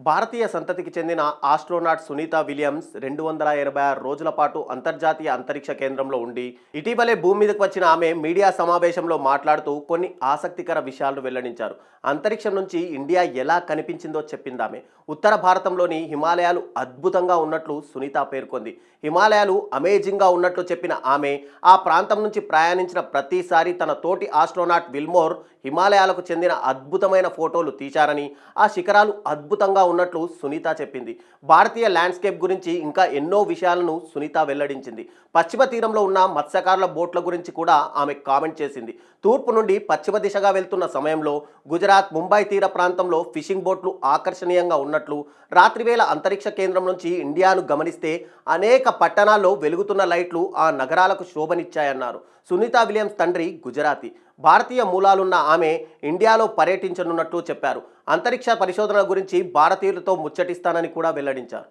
భారతీయ సంతతికి చెందిన astronaut Sunitha Williams 286 రోజుల పాటు అంతర్జాతీయ అంతరిక్ష కేంద్రంలో ఉండి ఇటీవలే భూమి మీదకు వచ్చిన ఆమె మీడియా సమావేశంలో మాట్లాడుతూ కొన్ని ఆసక్తికర విషయాలను వెల్లడించారు. అంతరిక్షం నుంచి ఇండియా ఎలా కనిపించిందో చెప్పిందామె. ఉత్తర భారతంలోని హిమాలయాలు అద్భుతంగా ఉన్నట్లు సునీత పేర్కొంది. హిమాలయాలు అమేజింగ్గా ఉన్నట్లు చెప్పిన ఆమె ఆ ప్రాంతం నుంచి ప్రయాణించిన ప్రతిసారి తన తోటి ఆస్ట్రోనాట్ విల్మోర్ హిమాలయాలకు చెందిన అద్భుతమైన ఫోటోలు తీశారని, ఆ శిఖరాలు అద్భుతంగా ఉన్నట్లు సునీత చెప్పింది. భారతీయ ల్యాండ్స్కేప్ గురించి ఇంకా ఎన్నో విషయాలను సునీత వెల్లడించింది. పశ్చిమ తీరంలో ఉన్న మత్స్యకారుల బోట్ల గురించి కూడా ఆమె కామెంట్ చేసింది. తూర్పు నుండి పశ్చిమ దిశగా వెళ్తున్న సమయంలో గుజరాత్, ముంబై తీర ప్రాంతంలో ఫిషింగ్ బోట్లు ఆకర్షణీయంగా ఉన్నట్లు, రాత్రివేళ అంతరిక్ష కేంద్రం నుంచి ఇండియాను గమనిస్తే అనేక పట్టణాల్లో వెలుగుతున్న లైట్లు ఆ నగరాలకు శోభనిచ్చాయన్నారు. సునీత విలియమ్స్ తండ్రి గుజరాతీ, భారతీయ మూలాలున్న ఆమె ఇండియాలో పర్యటించనున్నట్లు చెప్పారు. అంతరిక్ష పరిశోధనల గురించి భారతీయులతో ముచ్చటిస్తానని కూడా వెల్లడించారు.